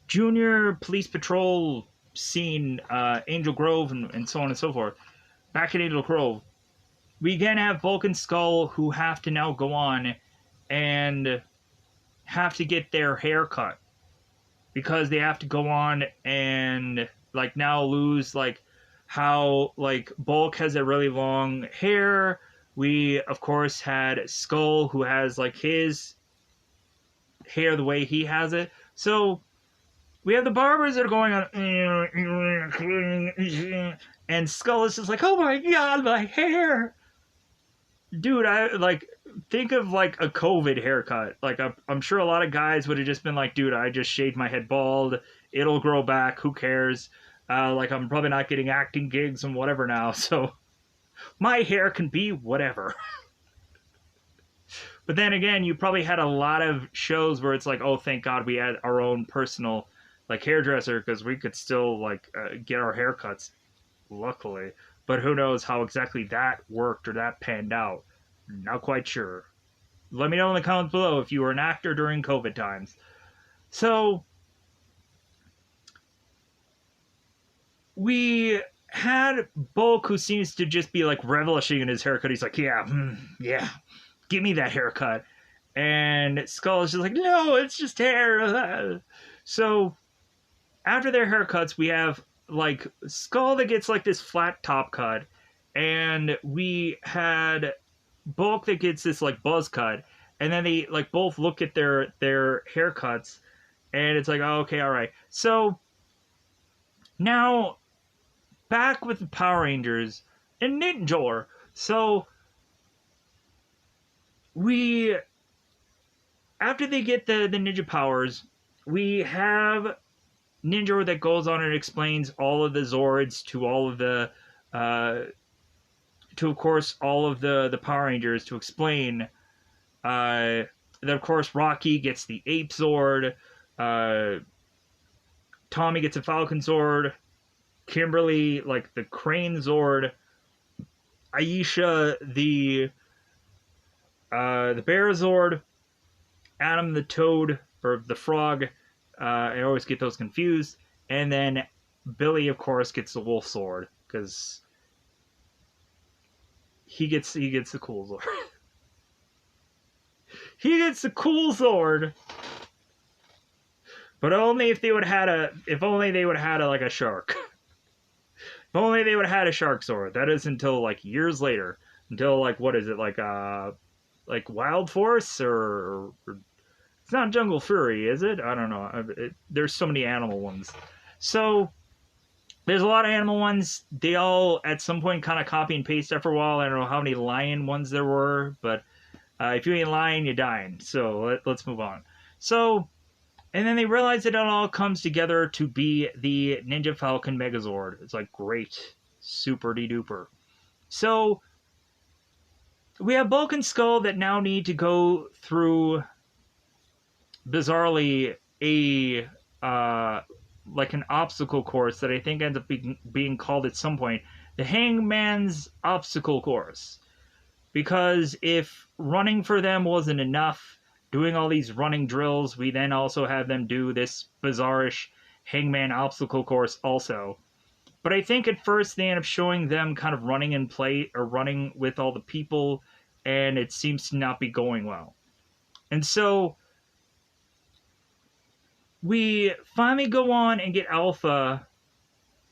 junior police patrol scene, Angel Grove, and so on and so forth. Back in Angel Grove, we again have Bulk and Skull, who have to now go on and have to get their hair cut, because they have to go on and like now lose like how like Bulk has a really long hair. We of course had Skull, who has like his hair the way he has it. So we have the barbers that are going on, and Skull is just like, oh my god, my hair. Dude, I like think of like a COVID haircut. Like I'm sure a lot of guys would have just been like, dude, I just shaved my head bald. It'll grow back. Who cares? Like, I'm probably not getting acting gigs and whatever now, so my hair can be whatever. But then again, you probably had a lot of shows where it's like, oh, thank God we had our own personal like hairdresser, because we could still like get our haircuts, luckily. But who knows how exactly that worked or that panned out. Not quite sure. Let me know in the comments below if you were an actor during COVID times. So we had Bulk, who seems to just be like relishing in his haircut. He's like, yeah, give me that haircut. And Skull is just like, no, it's just hair. So after their haircuts, we have like Skull that gets like this flat top cut, and we had Bulk that gets this like buzz cut, and then they like both look at their haircuts, and it's like, oh, okay, all right. So now back with the Power Rangers and Ninjor. So we, after they get the ninja powers, we have Ninjor that goes on and explains all of the Zords to all of the to of course all of the Power Rangers, to explain that of course Rocky gets the Ape Zord, Tommy gets a Falcon Zord, Kimberly, like the Crane Zord, Aisha, the Bear Zord, Adam the Toad, or the Frog. I always get those confused. And then Billy, of course, gets the Wolf Sword because he gets the cool Zord. He gets the cool Zord, but only if they would have had a. If only they would have had like a shark. If only they would have had a shark Zord. That is until like years later. Until like what is it like Wild Force or it's not Jungle Fury, is it? I don't know. There's so many animal ones. So there's a lot of animal ones. They all at some point kind of copy and paste after a while. I don't know how many lion ones there were, but if you ain't lying, you're dying. So let's move on. So, and then they realize that it all comes together to be the Ninja Falcon Megazord. It's like great, super de duper. So we have Bulk and Skull that now need to go through, bizarrely, a like an obstacle course that I think ends up being called at some point the Hangman's Obstacle Course. Because if running for them wasn't enough, doing all these running drills, we then also have them do this bizarrish Hangman Obstacle Course also. But I think at first they end up showing them kind of running in play or running with all the people, and it seems to not be going well. And so we finally go on and get Alpha,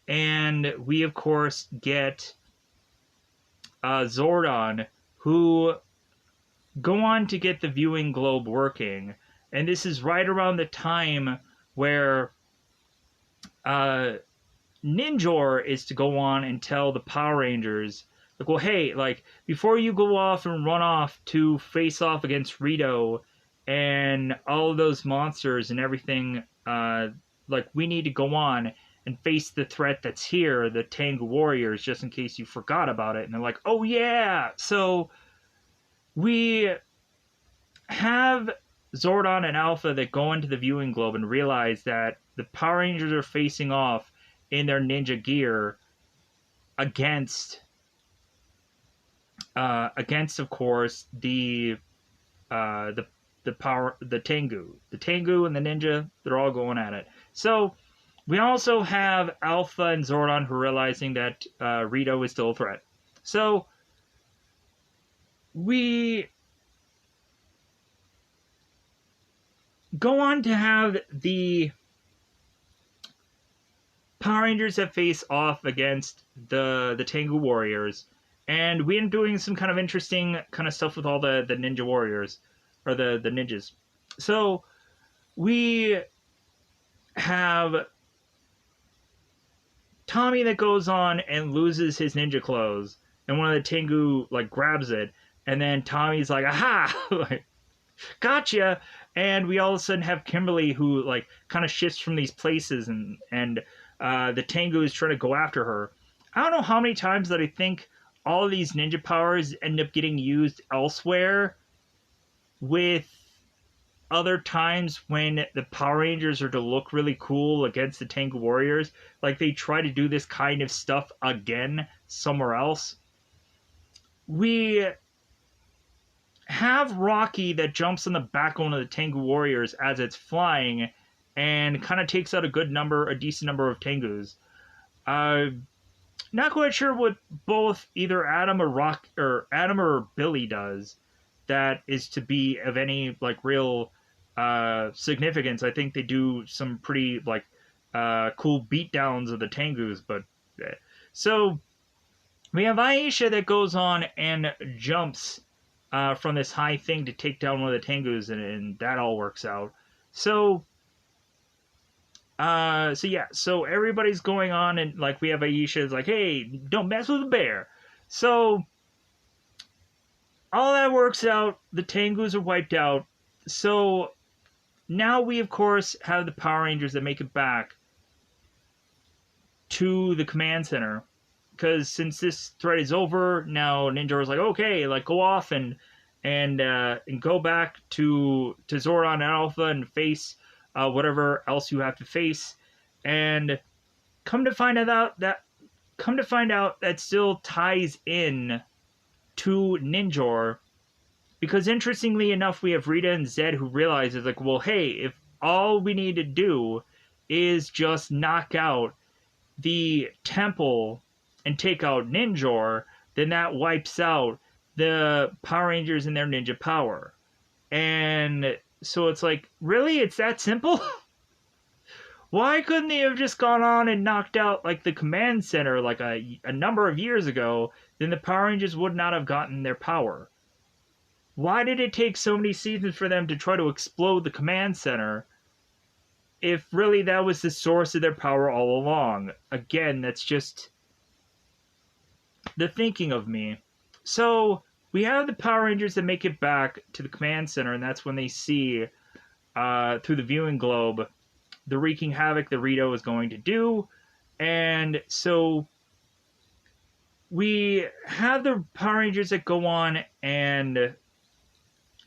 and we of course get Zordon, who go on to get the viewing globe working. And this is right around the time where Ninjor is to go on and tell the Power Rangers, like, well, hey, like, before you go off and run off to face off against Rito and all of those monsters and everything, like, we need to go on and face the threat that's here, the Tengu Warriors, just in case you forgot about it. And they're like, oh yeah! So we have Zordon and Alpha that go into the viewing globe and realize that the Power Rangers are facing off in their ninja gear against of course, the Tengu. The Tengu and the Ninja, they're all going at it. So we also have Alpha and Zordon who are realizing that Rito is still a threat. So we go on to have the Power Rangers that face off against the Tengu Warriors, and we end up doing some kind of interesting kind of stuff with all the Ninja Warriors, or the ninjas. So we have Tommy that goes on and loses his ninja clothes, and one of the Tengu like grabs it, and then Tommy's like, aha, like, gotcha. And we all of a sudden have Kimberly who like kind of shifts from these places, and the Tengu is trying to go after her. I don't know how many times that I think all of these ninja powers end up getting used elsewhere, with other times when the Power Rangers are to look really cool against the Tengu Warriors, like they try to do this kind of stuff again somewhere else. We have Rocky that jumps on the back of one of the Tengu Warriors as it's flying and kind of takes out a decent number of Tengus. Not quite sure what both either Adam or Billy does that is to be of any like real significance. I think they do some pretty like cool beatdowns of the Tengus, but so we have Aisha that goes on and jumps from this high thing to take down one of the Tengus, and that all works out. So so everybody's going on, and like we have Aisha's like, hey, don't mess with the bear. So all that works out. The Tengus are wiped out. So now we of course have the Power Rangers that make it back to the command center, because since this threat is over, now Ninja is like, okay, like go off and go back to Zordon and Alpha and face whatever else you have to face. And come to find out that still ties in to Ninjor, because interestingly enough, we have Rita and Zed who realizes like, well, hey, if all we need to do is just knock out the temple and take out Ninjor, then that wipes out the Power Rangers and their ninja power. And so it's like, really? It's that simple? Why couldn't they have just gone on and knocked out like the command center like a number of years ago? Then the Power Rangers would not have gotten their power. Why did it take so many seasons for them to try to explode the command center if really that was the source of their power all along? Again, that's just the thinking of me. So we have the Power Rangers that make it back to the command center, and that's when they see through the viewing globe the wreaking havoc that Rito is going to do. And so we have the Power Rangers that go on and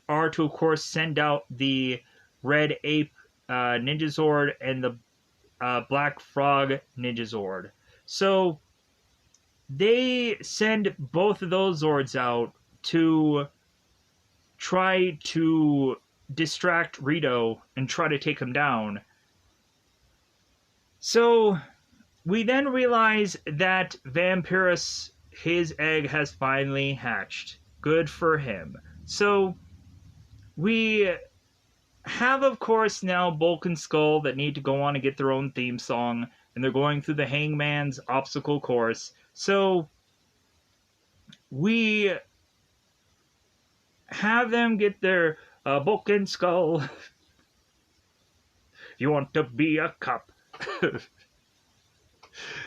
are to, of course, send out the Red Ape Ninja Zord and the Black Frog Ninja Zord. So they send both of those Zords out to try to distract Rito and try to take him down. So we then realize that Vampirus, his egg has finally hatched. Good for him. So we have, of course, now Bulk and Skull that need to go on and get their own theme song, and they're going through the Hangman's obstacle course. So we have them get their Bulk and Skull. You want to be a cop.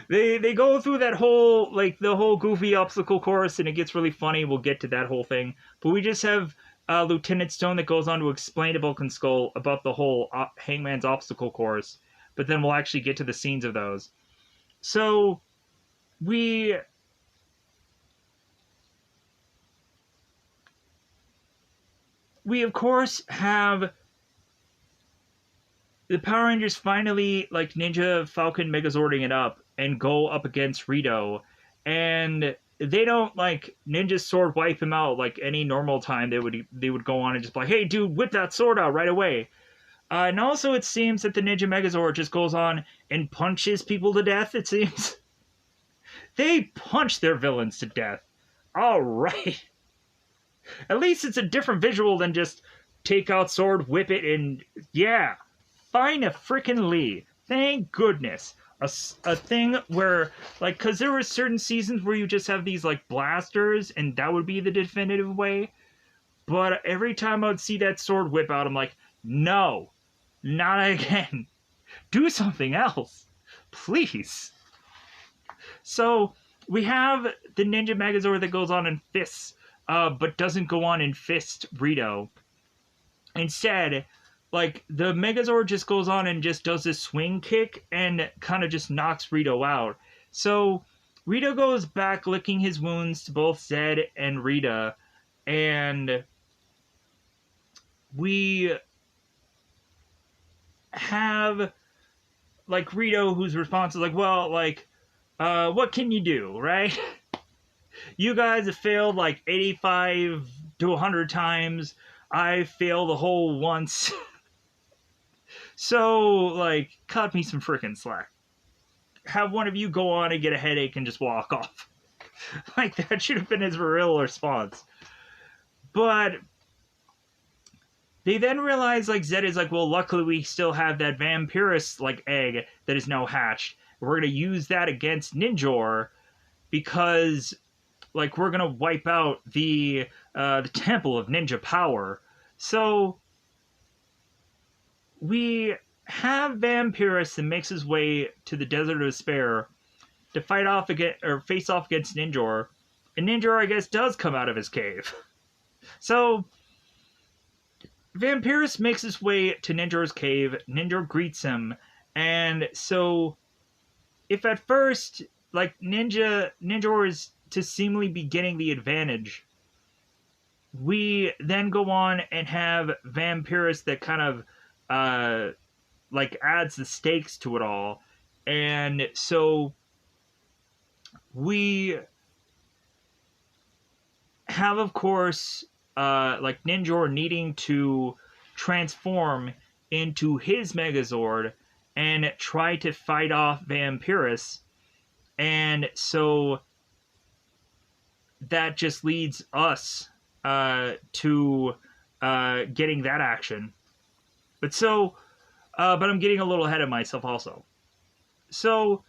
They go through that whole, like, the whole goofy obstacle course, and it gets really funny. We'll get to that whole thing. But we just have Lieutenant Stone that goes on to explain to Bulk and Skull about the whole Hangman's obstacle course. But then we'll actually get to the scenes of those. So we of course have the Power Rangers finally, like, Ninja Falcon Megazording it up and go up against Rito. And they don't, like, Ninja Sword wipe him out like any normal time. They would go on and just be like, hey, dude, whip that sword out right away. And also it seems that the Ninja Megazord just goes on and punches people to death, it seems. They punch their villains to death. All right. At least it's a different visual than just take out sword, whip it, and yeah. Fine a frickin' Lee. Thank goodness. A thing where, like, because there were certain seasons where you just have these, like, blasters, and that would be the definitive way. But every time I would see that sword whip out, I'm like, no, not again. Do something else. Please. So, we have the Ninja Megazord that goes on and fists, but doesn't go on and fist Rito. Instead, like, the Megazord just goes on and just does this swing kick and kind of just knocks Rito out. So Rito goes back licking his wounds to both Zed and Rita, and we have, like, Rito whose response is like, well, like, what can you do, right? You guys have failed like 85 to 100 times. I failed a whole once. So, like, cut me some freaking slack. Have one of you go on and get a headache and just walk off. Like, that should have been his real response. But they then realize, like, Zed is like, well, luckily we still have that Vampirus, like, egg that is now hatched. We're going to use that against Ninjor because, like, we're going to wipe out the Temple of Ninja Power. So we have Vampirus that makes his way to the Desert of Despair to fight off against, or face off against Ninjor. And Ninjor, I guess, does come out of his cave. So Vampirus makes his way to Ninjor's cave. Ninjor greets him. And so if at first, like, Ninjor is to seemingly be getting the advantage, we then go on and have Vampirus that kind of like adds the stakes to it all. And so we have, of course, like Ninjor needing to transform into his Megazord and try to fight off Vampirus. And so that just leads us to getting that action. But I'm getting a little ahead of myself also. So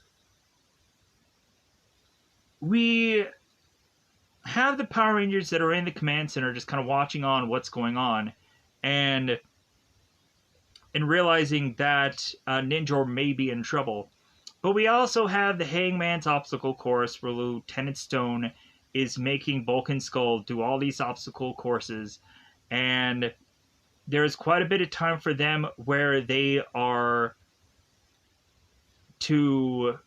we have the Power Rangers that are in the command center just kind of watching on what's going on, and realizing that Ninjor may be in trouble. But we also have the Hangman's Obstacle Course, where Lieutenant Stone is making Bulk and Skull do all these obstacle courses, and there's quite a bit of time for them where they are to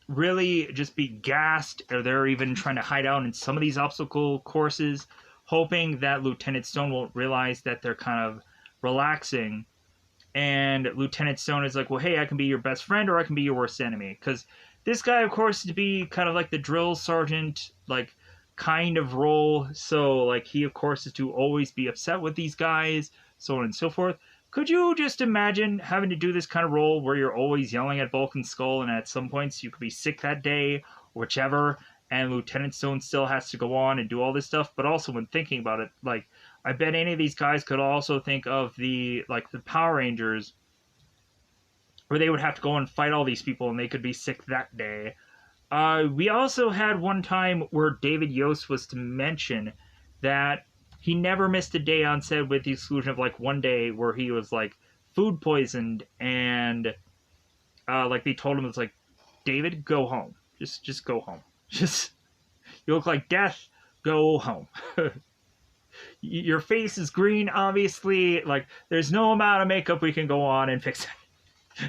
really just be gassed, or they're even trying to hide out in some of these obstacle courses, hoping that Lieutenant Stone won't realize that they're kind of relaxing. And Lieutenant Stone is like, well, hey, I can be your best friend or I can be your worst enemy. Because this guy, of course, is to be kind of like the drill sergeant, like, kind of role. So, like, he, of course, is to always be upset with these guys, so on and so forth. Could you just imagine having to do this kind of role where you're always yelling at Bulk and Skull, and at some points you could be sick that day, or whichever, and Lieutenant Stone still has to go on and do all this stuff? But also, when thinking about it, like, I bet any of these guys could also think of the Power Rangers, where they would have to go and fight all these people, and they could be sick that day. We also had one time where David Yost was to mention that he never missed a day on set, with the exclusion of like one day where he was like food poisoned, and like they told him, it's like, David, go home. Just go home. Just, you look like death. Go home. Your face is green, obviously. Like, there's no amount of makeup we can go on and fix it.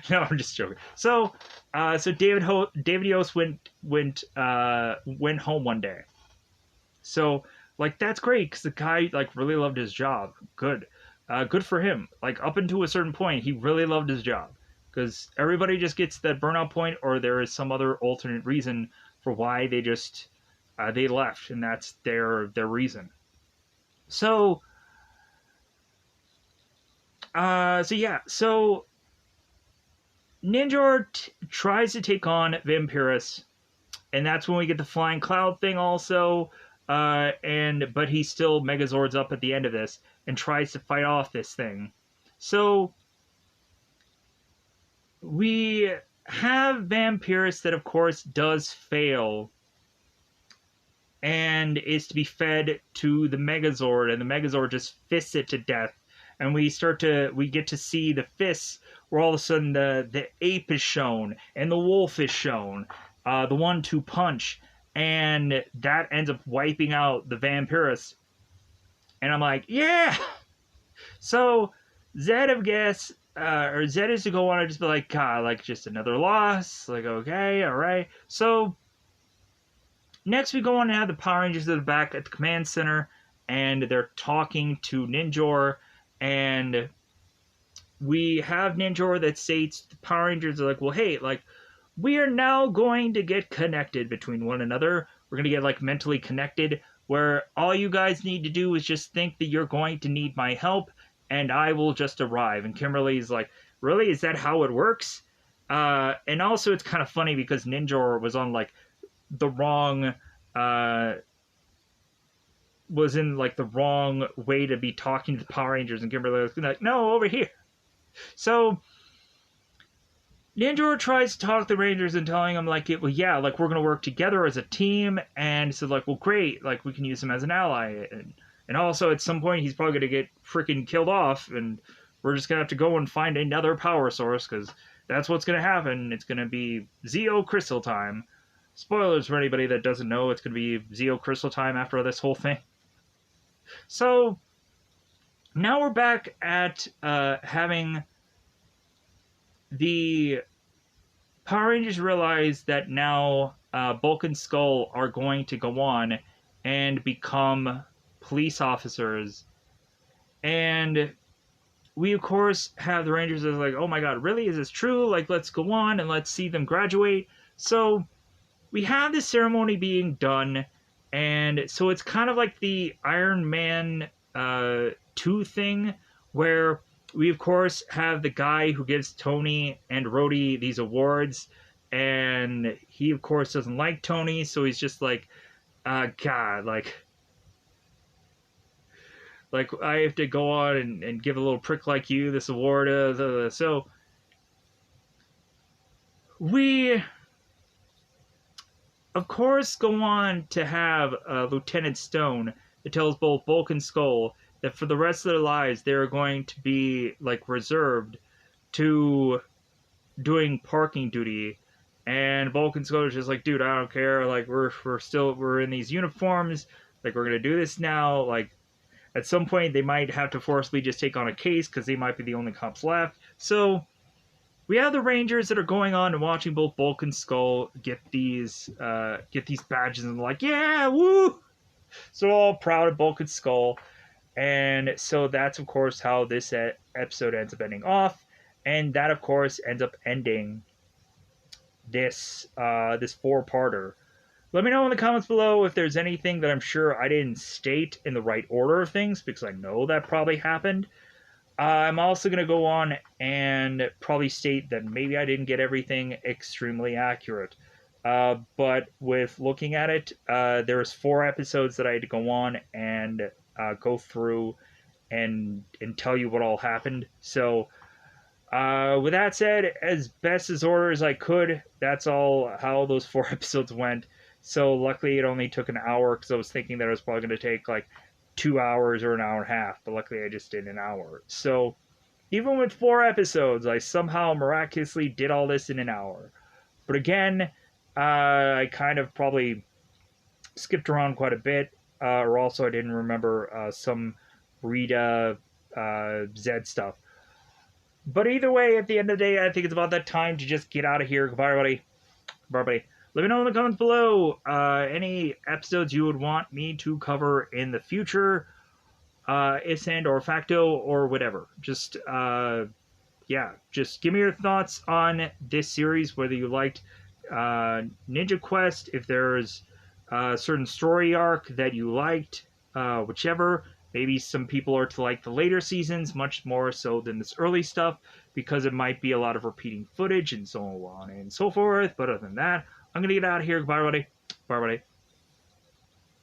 No, I'm just joking. So David Yost went home one day. So, like, that's great, because the guy, like, really loved his job. Good. Good for him. Like, up until a certain point, he really loved his job. Because everybody just gets that burnout point, or there is some other alternate reason for why they just, they left, and that's their reason. So, so Ninjor tries to take on Vampirus, and that's when we get the flying cloud thing also. But he still Megazords up at the end of this and tries to fight off this thing. So we have Vampirus that, of course, does fail and is to be fed to the Megazord, and the Megazord just fists it to death. And we get to see the fists, where all of a sudden the ape is shown and the wolf is shown, the 1-2 punch, and that ends up wiping out the Vampirus. And I'm like, yeah. So Zed, I guess, or Zed is to go on and just be like, God, like, just another loss. Like, okay, all right. So next we go on and have the Power Rangers that are back at the command center, and they're talking to Ninjor, and we have Ninjor that states the Power Rangers are like, well, hey, like, we are now going to get connected between one another. We're going to get, like, mentally connected, where all you guys need to do is just think that you're going to need my help, and I will just arrive. And Kimberly's like, really? Is that how it works? And also, it's kind of funny because Ninjor was on, like, the wrong, was in, like, the wrong way to be talking to the Power Rangers, and Kimberly was like, no, over here. So Ninjor tries to talk to the Rangers and telling them, like, well, yeah, like, we're going to work together as a team. And so, like, well, great, like, we can use him as an ally. And also, at some point, he's probably going to get freaking killed off, and we're just going to have to go and find another power source, because that's what's going to happen. It's going to be Zeo Crystal time. Spoilers for anybody that doesn't know, it's going to be Zeo Crystal time after this whole thing. So now we're back at having the Power Rangers realize that now Bulk and Skull are going to go on and become police officers. And we of course have the Rangers as like, oh my god, really? Is this true? Like, let's go on and let's see them graduate. So we have this ceremony being done, and so it's kind of like the Iron Man 2 thing, where we of course have the guy who gives Tony and Rhodey these awards, and he of course doesn't like Tony, so he's just like, God, like I have to go on and give a little prick like you this award. So we, of course, go on to have Lieutenant Stone that tells both Bulk and Skull that for the rest of their lives they're going to be like reserved to doing parking duty. And Bulk and Skull is just like, dude, I don't care. Like we're in these uniforms. Like we're gonna do this now. Like at some point they might have to forcibly just take on a case because they might be the only cops left. So we have the Rangers that are going on and watching both Bulk and Skull get these badges, and like, yeah, woo! So they're all proud of Bulk and Skull, and so that's of course how this episode ends up ending off, and that of course ends up ending this this 4-parter. Let me know in the comments below if there's anything that I'm sure I didn't state in the right order of things, because I know that probably happened. I'm also going to go on and probably state that maybe I didn't get everything extremely accurate. But with looking at it, there's 4 episodes that I had to go on and go through and tell you what all happened. So with that said, as best as order as I could, that's all how those 4 episodes went. So luckily it only took an hour, because I was thinking that it was probably going to take like 2 hours or an hour and a half, but luckily I just did an hour. So even with 4 episodes, I somehow miraculously did all this in an hour. But again, I kind of probably skipped around quite a bit, or also I didn't remember some Rita Zed stuff. But either way, at the end of the day, I think it's about that time to just get out of here. Goodbye, everybody. Bye, everybody. Let me know in the comments below any episodes you would want me to cover in the future, is and or facto or whatever. Just yeah, just give me your thoughts on this series, whether you liked Ninja Quest, if there's a certain story arc that you liked, whichever. Maybe some people are to like the later seasons much more so than this early stuff, because it might be a lot of repeating footage and so on and so forth. But other than that, I'm going to get out of here. Goodbye, everybody. Bye, everybody.